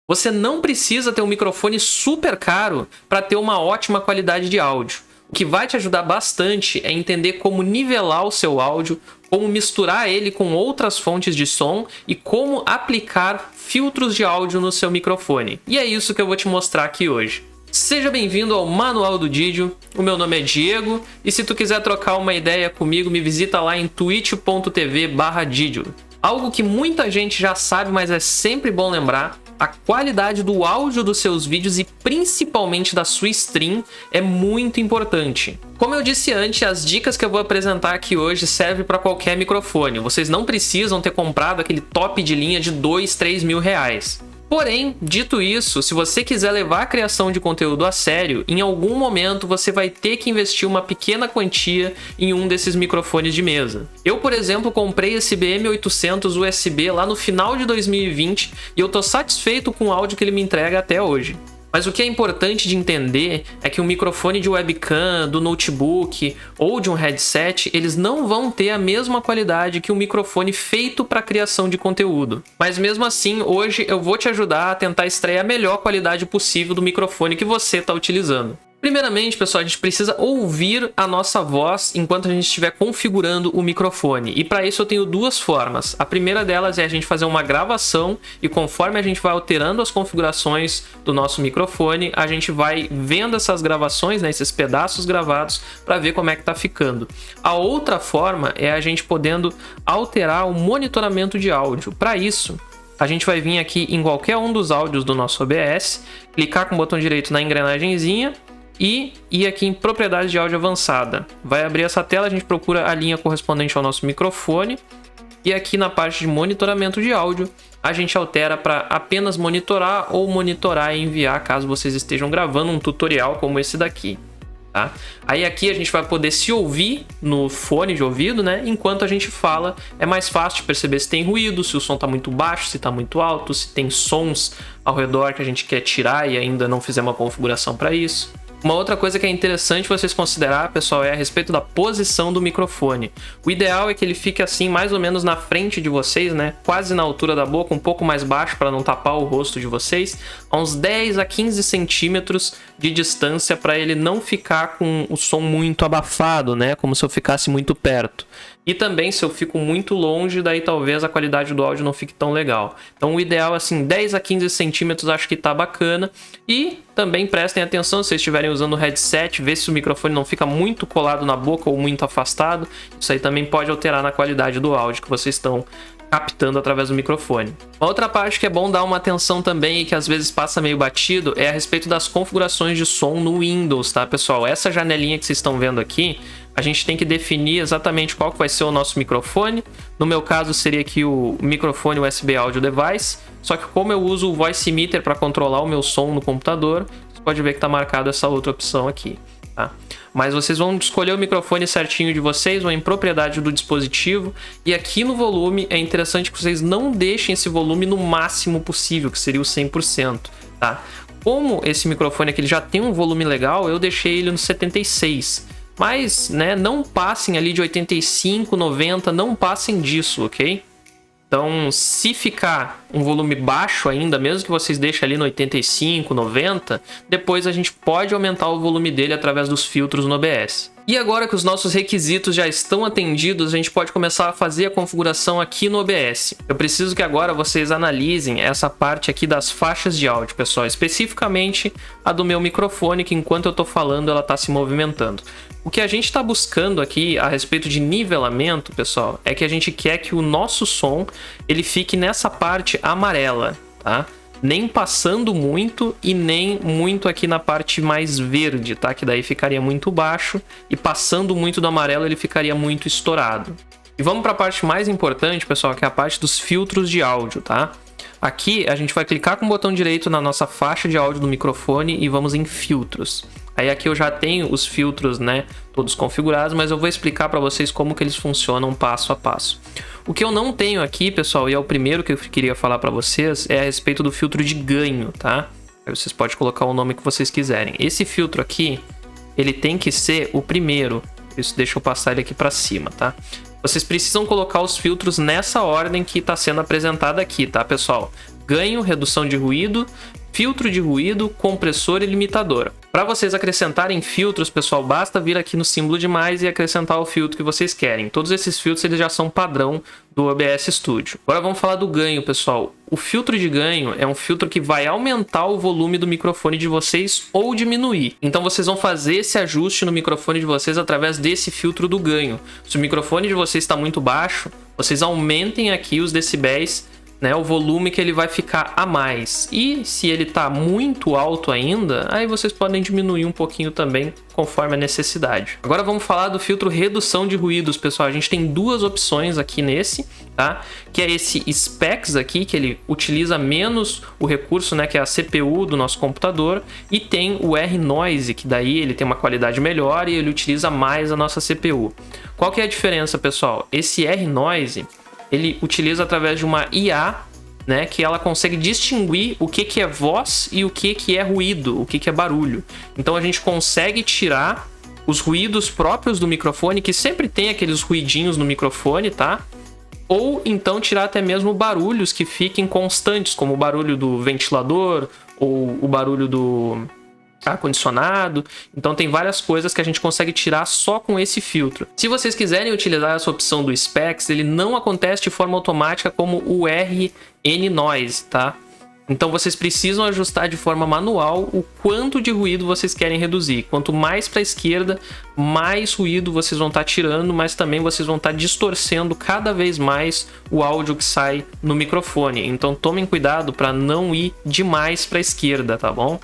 Você não precisa ter um microfone super caro para ter uma ótima qualidade de áudio. O que vai te ajudar bastante é entender como nivelar o seu áudio, como misturar ele com outras fontes de som e como aplicar filtros de áudio no seu microfone. E é isso que eu vou te mostrar aqui hoje. Seja bem-vindo ao Manual do Didio, o meu nome é Diego, e se tu quiser trocar uma ideia comigo, me visita lá em twitch.tv/Didio. Algo que muita gente já sabe, mas é sempre bom lembrar, a qualidade do áudio dos seus vídeos e principalmente da sua stream é muito importante. Como eu disse antes, as dicas que eu vou apresentar aqui hoje servem para qualquer microfone. Vocês não precisam ter comprado aquele top de linha de 2, 3 mil reais. Porém, dito isso, se você quiser levar a criação de conteúdo a sério, em algum momento você vai ter que investir uma pequena quantia em um desses microfones de mesa. Eu, por exemplo, comprei esse BM800 USB lá no final de 2020 e eu tô satisfeito com o áudio que ele me entrega até hoje. Mas o que é importante de entender é que um microfone de webcam, do notebook ou de um headset, eles não vão ter a mesma qualidade que um microfone feito para criação de conteúdo. Mas mesmo assim, hoje eu vou te ajudar a tentar extrair a melhor qualidade possível do microfone que você está utilizando. Primeiramente, pessoal, a gente precisa ouvir a nossa voz enquanto a gente estiver configurando o microfone. E para isso eu tenho duas formas. A primeira delas é a gente fazer uma gravação e conforme a gente vai alterando as configurações do nosso microfone, a gente vai vendo essas gravações, né, esses pedaços gravados, para ver como é que tá ficando. A outra forma é a gente podendo alterar o monitoramento de áudio. Para isso, a gente vai vir aqui em qualquer um dos áudios do nosso OBS, clicar com o botão direito na engrenagemzinha, e ir aqui em propriedade de áudio avançada. Vai abrir essa tela, a gente procura a linha correspondente ao nosso microfone e aqui na parte de monitoramento de áudio a gente altera para apenas monitorar ou monitorar e enviar caso vocês estejam gravando um tutorial como esse daqui. Tá? Aí aqui a gente vai poder se ouvir no fone de ouvido, né? Enquanto a gente fala, é mais fácil de perceber se tem ruído, se o som está muito baixo, se está muito alto, se tem sons ao redor que a gente quer tirar e ainda não fizemos uma configuração para isso. Uma outra coisa que é interessante vocês considerar, pessoal, é a respeito da posição do microfone. O ideal é que ele fique assim, mais ou menos na frente de vocês, né? Quase na altura da boca, um pouco mais baixo para não tapar o rosto de vocês, a uns 10 a 15 centímetros de distância para ele não ficar com o som muito abafado, né? Como se eu ficasse muito perto. E também, se eu fico muito longe, daí talvez a qualidade do áudio não fique tão legal. Então o ideal, assim, 10 a 15 centímetros acho que tá bacana. E também prestem atenção, se vocês estiverem usando o headset, ver se o microfone não fica muito colado na boca ou muito afastado. Isso aí também pode alterar na qualidade do áudio que vocês estão captando através do microfone. Outra parte que é bom dar uma atenção também e que às vezes passa meio batido é a respeito das configurações de som no Windows, tá, pessoal? Essa janelinha que vocês estão vendo aqui, a gente tem que definir exatamente qual que vai ser o nosso microfone. No meu caso seria aqui o microfone USB Audio Device, só que como eu uso o Voice Meter para controlar o meu som no computador, você pode ver que está marcado essa outra opção aqui. Tá? Mas vocês vão escolher o microfone certinho de vocês, ou em propriedade do dispositivo, e aqui no volume é interessante que vocês não deixem esse volume no máximo possível, que seria o 100%, tá? Como esse microfone aqui ele já tem um volume legal, eu deixei ele no 76%, mas, né, não passem ali de 85, 90, não passem disso, ok? Então, se ficar um volume baixo ainda, mesmo que vocês deixem ali no 85, 90, depois a gente pode aumentar o volume dele através dos filtros no OBS. E agora que os nossos requisitos já estão atendidos, a gente pode começar a fazer a configuração aqui no OBS. Eu preciso que agora vocês analisem essa parte aqui das faixas de áudio, pessoal, especificamente a do meu microfone, que enquanto eu estou falando ela está se movimentando. O que a gente está buscando aqui a respeito de nivelamento, pessoal, é que a gente quer que o nosso som ele fique nessa parte amarela, tá? Nem passando muito e nem muito aqui na parte mais verde, tá? Que daí ficaria muito baixo e passando muito do amarelo ele ficaria muito estourado. E vamos para a parte mais importante, pessoal, que é a parte dos filtros de áudio, tá? Aqui a gente vai clicar com o botão direito na nossa faixa de áudio do microfone e vamos em filtros. Aí aqui eu já tenho os filtros, né, todos configurados, mas eu vou explicar para vocês como que eles funcionam passo a passo. O que eu não tenho aqui, pessoal, e é o primeiro que eu queria falar para vocês, é a respeito do filtro de ganho, tá? Aí vocês podem colocar o nome que vocês quiserem. Esse filtro aqui, ele tem que ser o primeiro. Isso, deixa eu passar ele aqui para cima, tá? Vocês precisam colocar os filtros nessa ordem que está sendo apresentada aqui, tá, pessoal? ganho, redução de ruído, filtro de ruído, compressor e limitador. Para vocês acrescentarem filtros, pessoal, basta vir aqui no símbolo de mais e acrescentar o filtro que vocês querem. Todos esses filtros eles já são padrão do OBS Studio. Agora vamos falar do ganho, pessoal. O filtro de ganho é um filtro que vai aumentar o volume do microfone de vocês ou diminuir. Então vocês vão fazer esse ajuste no microfone de vocês através desse filtro do ganho. Se o microfone de vocês está muito baixo, vocês aumentem aqui os decibéis, né, o volume que ele vai ficar a mais. E se ele está muito alto ainda, aí vocês podem diminuir um pouquinho também, conforme a necessidade. Agora vamos falar do filtro redução de ruídos, pessoal. A gente tem duas opções aqui nesse, tá? Que é esse Specs aqui, que ele utiliza menos o recurso, né, que é a CPU do nosso computador, e tem o R-Noise, que daí ele tem uma qualidade melhor e ele utiliza mais a nossa CPU. Qual que é a diferença, pessoal? Esse R-Noise ele utiliza através de uma IA, né, que ela consegue distinguir o que é voz e o que é ruído, o que é barulho. Então a gente consegue tirar os ruídos próprios do microfone, que sempre tem aqueles ruidinhos no microfone, tá? Ou então tirar até mesmo barulhos que fiquem constantes, como o barulho do ventilador ou o barulho do ar-condicionado. Então tem várias coisas que a gente consegue tirar só com esse filtro. Se vocês quiserem utilizar essa opção do Specs, ele não acontece de forma automática como o RN-Noise, tá? Então vocês precisam ajustar de forma manual o quanto de ruído vocês querem reduzir. Quanto mais para a esquerda, mais ruído vocês vão estar tirando, mas também vocês vão estar distorcendo cada vez mais o áudio que sai no microfone. Então tomem cuidado para não ir demais para a esquerda, tá bom?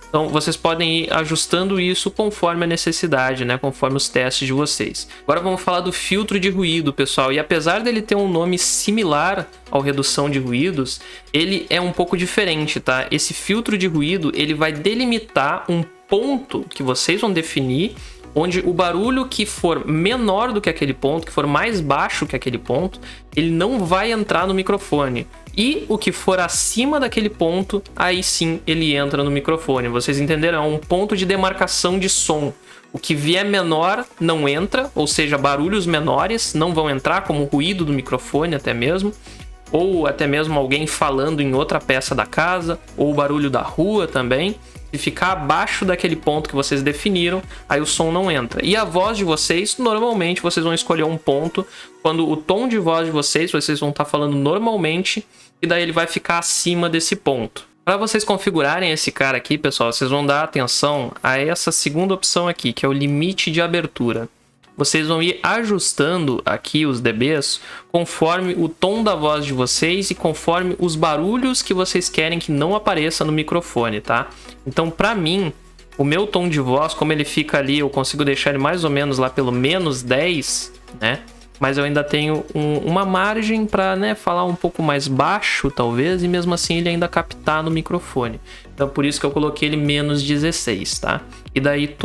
Então vocês podem ir ajustando isso conforme a necessidade, né? Conforme os testes de vocês. Agora vamos falar do filtro de ruído, pessoal. E apesar dele ter um nome similar ao redução de ruídos, ele é um pouco diferente, tá? Esse filtro de ruído, ele vai delimitar um ponto que vocês vão definir, onde o barulho que for menor do que aquele ponto, que for mais baixo que aquele ponto, ele não vai entrar no microfone. E o que for acima daquele ponto, aí sim ele entra no microfone. Vocês entenderam? É um ponto de demarcação de som. O que vier menor não entra, ou seja, barulhos menores não vão entrar, como o ruído do microfone até mesmo, ou até mesmo alguém falando em outra peça da casa, ou o barulho da rua também. Se ficar abaixo daquele ponto que vocês definiram, aí o som não entra. E a voz de vocês, normalmente vocês vão escolher um ponto quando o tom de voz de vocês vão estar falando normalmente, e daí ele vai ficar acima desse ponto. Para vocês configurarem esse cara aqui, pessoal, vocês vão dar atenção a essa segunda opção aqui, que é o limite de abertura. Vocês vão ir ajustando aqui os dBs conforme o tom da voz de vocês e conforme os barulhos que vocês querem que não apareça no microfone, tá? Então, para mim, o meu tom de voz, como ele fica ali, eu consigo deixar ele mais ou menos lá pelo menos 10, né? Mas eu ainda tenho uma margem para, né, falar um pouco mais baixo, talvez, e mesmo assim ele ainda captar no microfone. Então por isso que eu coloquei ele menos 16, tá? E daí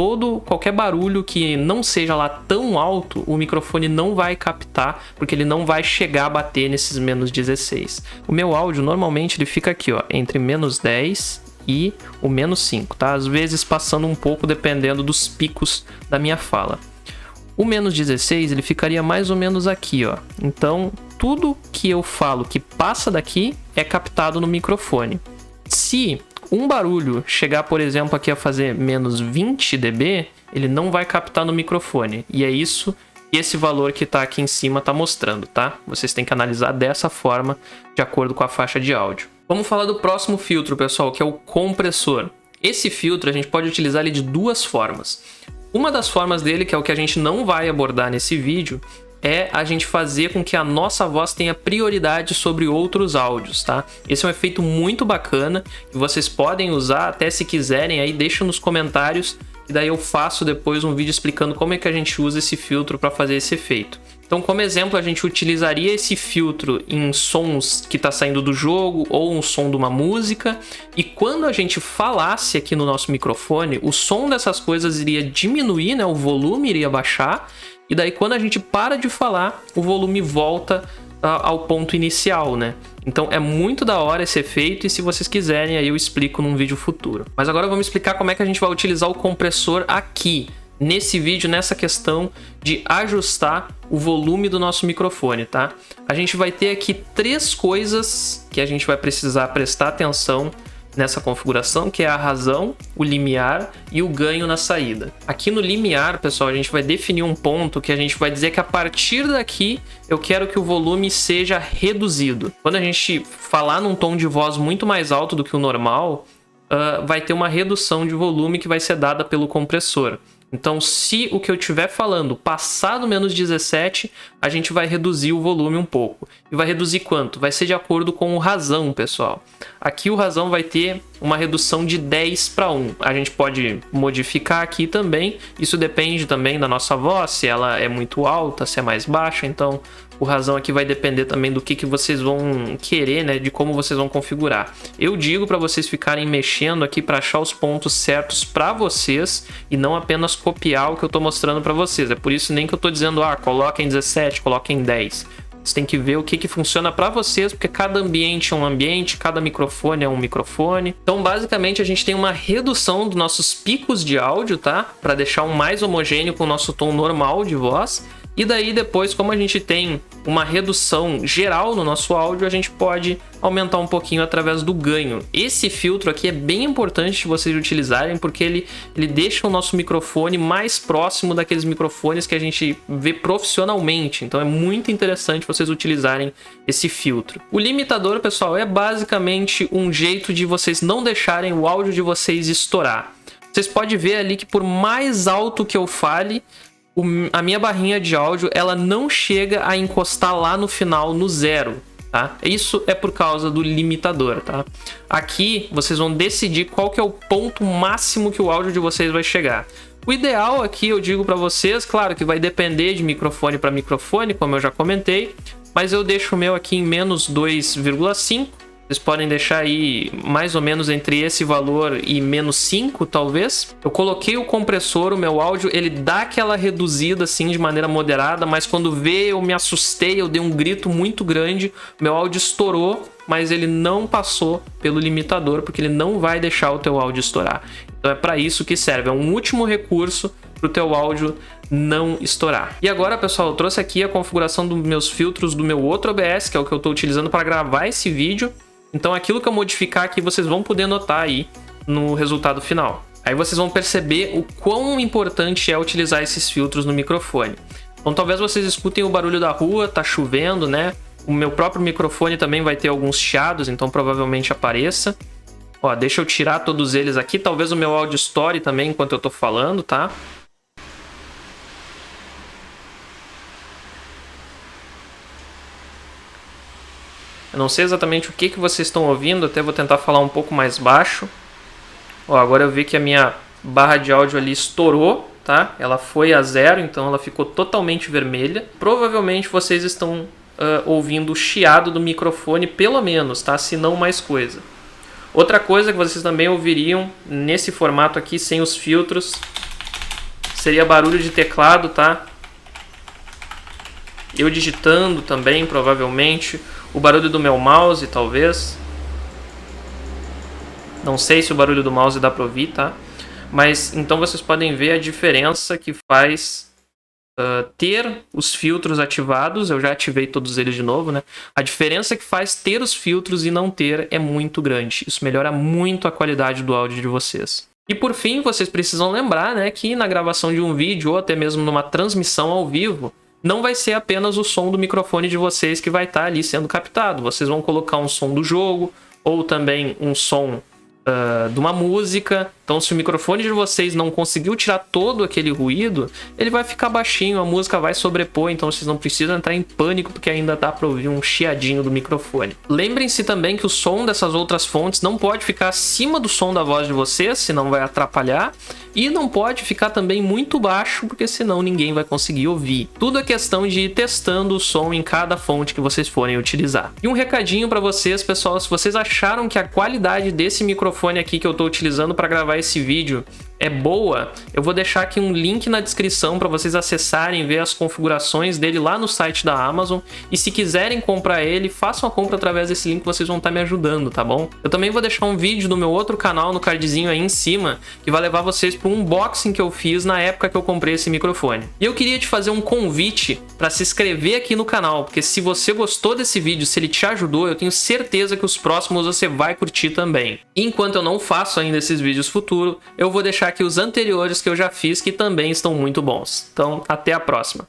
qualquer barulho que não seja lá tão alto, o microfone não vai captar, porque ele não vai chegar a bater nesses menos 16. O meu áudio normalmente ele fica aqui, ó, entre menos 10 e o menos 5, tá? Às vezes passando um pouco dependendo dos picos da minha fala. O menos 16 ele ficaria mais ou menos aqui, ó. Então tudo que eu falo que passa daqui é captado no microfone. Se um barulho chegar, por exemplo, aqui a fazer menos 20 dB, ele não vai captar no microfone. E é isso que esse valor que está aqui em cima está mostrando, tá? Vocês têm que analisar dessa forma, de acordo com a faixa de áudio. Vamos falar do próximo filtro, pessoal, que é o compressor. Esse filtro a gente pode utilizar ele de duas formas. Uma das formas dele, que é o que a gente não vai abordar nesse vídeo, é a gente fazer com que a nossa voz tenha prioridade sobre outros áudios, tá? Esse é um efeito muito bacana que vocês podem usar, até se quiserem, aí deixa nos comentários, e daí eu faço depois um vídeo explicando como é que a gente usa esse filtro para fazer esse efeito. Então, como exemplo, a gente utilizaria esse filtro em sons que está saindo do jogo ou um som de uma música, e quando a gente falasse aqui no nosso microfone, o som dessas coisas iria diminuir, né? O volume iria baixar, e daí quando a gente para de falar, o volume volta ao ponto inicial, né? Então é muito da hora esse efeito, e se vocês quiserem aí eu explico num vídeo futuro. Mas agora vamos explicar como é que a gente vai utilizar o compressor aqui nesse vídeo, nessa questão de ajustar o volume do nosso microfone, tá? A gente vai ter aqui 3 coisas que a gente vai precisar prestar atenção nessa configuração, que é a razão, o limiar e o ganho na saída. Aqui no limiar, pessoal, a gente vai definir um ponto que a gente vai dizer que a partir daqui eu quero que o volume seja reduzido. Quando a gente falar num tom de voz muito mais alto do que o normal, vai ter uma redução de volume que vai ser dada pelo compressor. Então, se o que eu estiver falando passar do menos 17, a gente vai reduzir o volume um pouco. E vai reduzir quanto? Vai ser de acordo com o razão, pessoal. Aqui o razão vai ter uma redução de 10 para 1. A gente pode modificar aqui também. Isso depende também da nossa voz, se ela é muito alta, se é mais baixa. Então, o razão aqui vai depender também do que vocês vão querer, né? De como vocês vão configurar. Eu digo para vocês ficarem mexendo aqui para achar os pontos certos para vocês e não apenas copiar o que eu estou mostrando para vocês. É por isso nem que eu estou dizendo, coloquem 17, coloquem 10. Você tem que ver o que funciona para vocês, porque cada ambiente é um ambiente, cada microfone é um microfone. Então, basicamente, a gente tem uma redução dos nossos picos de áudio, tá? Para deixar um mais homogêneo com o nosso tom normal de voz. E daí depois, como a gente tem uma redução geral no nosso áudio, a gente pode aumentar um pouquinho através do ganho. Esse filtro aqui é bem importante vocês utilizarem, porque ele deixa o nosso microfone mais próximo daqueles microfones que a gente vê profissionalmente. Então é muito interessante vocês utilizarem esse filtro. O limitador, pessoal, é basicamente um jeito de vocês não deixarem o áudio de vocês estourar. Vocês podem ver ali que por mais alto que eu fale, a minha barrinha de áudio ela não chega a encostar lá no final no 0, tá? Isso é por causa do limitador, tá? Aqui vocês vão decidir qual que é o ponto máximo que o áudio de vocês vai chegar. O ideal aqui, eu digo para vocês, claro que vai depender de microfone para microfone, como eu já comentei, mas eu deixo o meu aqui em menos 2,5. Vocês podem deixar aí mais ou menos entre esse valor e menos 5, talvez. Eu coloquei o compressor, o meu áudio, ele dá aquela reduzida assim de maneira moderada, mas quando eu me assustei, eu dei um grito muito grande, meu áudio estourou, mas ele não passou pelo limitador, porque ele não vai deixar o teu áudio estourar. Então é para isso que serve, é um último recurso para o teu áudio não estourar. E agora, pessoal, eu trouxe aqui a configuração dos meus filtros do meu outro OBS, que é o que eu estou utilizando para gravar esse vídeo. Então aquilo que eu modificar aqui, vocês vão poder notar aí no resultado final. Aí vocês vão perceber o quão importante é utilizar esses filtros no microfone. Então talvez vocês escutem o barulho da rua, tá chovendo, né? O meu próprio microfone também vai ter alguns chiados, então provavelmente apareça. Ó, deixa eu tirar todos eles aqui, talvez o meu áudio estoure também enquanto eu tô falando, tá? Eu não sei exatamente o que vocês estão ouvindo, até vou tentar falar um pouco mais baixo. Ó, agora eu vi que a minha barra de áudio ali estourou, tá? Ela foi a 0, então ela ficou totalmente vermelha. Provavelmente vocês estão ouvindo o chiado do microfone, pelo menos, tá? Se não mais coisa. Outra coisa que vocês também ouviriam nesse formato aqui, sem os filtros, seria barulho de teclado, tá? Eu digitando também, provavelmente. O barulho do meu mouse, talvez. Não sei se o barulho do mouse dá para ouvir, tá? Mas então vocês podem ver a diferença que faz ter os filtros ativados. Eu já ativei todos eles de novo, né? A diferença que faz ter os filtros e não ter é muito grande. Isso melhora muito a qualidade do áudio de vocês. E por fim, vocês precisam lembrar, né, que na gravação de um vídeo ou até mesmo numa transmissão ao vivo, não vai ser apenas o som do microfone de vocês que vai estar ali sendo captado. Vocês vão colocar um som do jogo ou também um som de uma música. Então, se o microfone de vocês não conseguiu tirar todo aquele ruído, ele vai ficar baixinho, a música vai sobrepor, então vocês não precisam entrar em pânico porque ainda dá para ouvir um chiadinho do microfone. Lembrem-se também que o som dessas outras fontes não pode ficar acima do som da voz de vocês, senão vai atrapalhar, e não pode ficar também muito baixo, porque senão ninguém vai conseguir ouvir. Tudo é questão de ir testando o som em cada fonte que vocês forem utilizar. E um recadinho para vocês, pessoal, se vocês acharam que a qualidade desse microfone aqui que eu estou utilizando para gravar esse vídeo é boa, eu vou deixar aqui um link na descrição para vocês acessarem, ver as configurações dele lá no site da Amazon. E se quiserem comprar ele, façam a compra através desse link, vocês vão estar me ajudando, tá bom? Eu também vou deixar um vídeo do meu outro canal no cardzinho aí em cima, que vai levar vocês para um unboxing que eu fiz na época que eu comprei esse microfone. E eu queria te fazer um convite para se inscrever aqui no canal, porque se você gostou desse vídeo, se ele te ajudou, eu tenho certeza que os próximos você vai curtir também. E enquanto eu não faço ainda esses vídeos futuros, eu vou deixar aqui os anteriores que eu já fiz, que também estão muito bons. Então, até a próxima!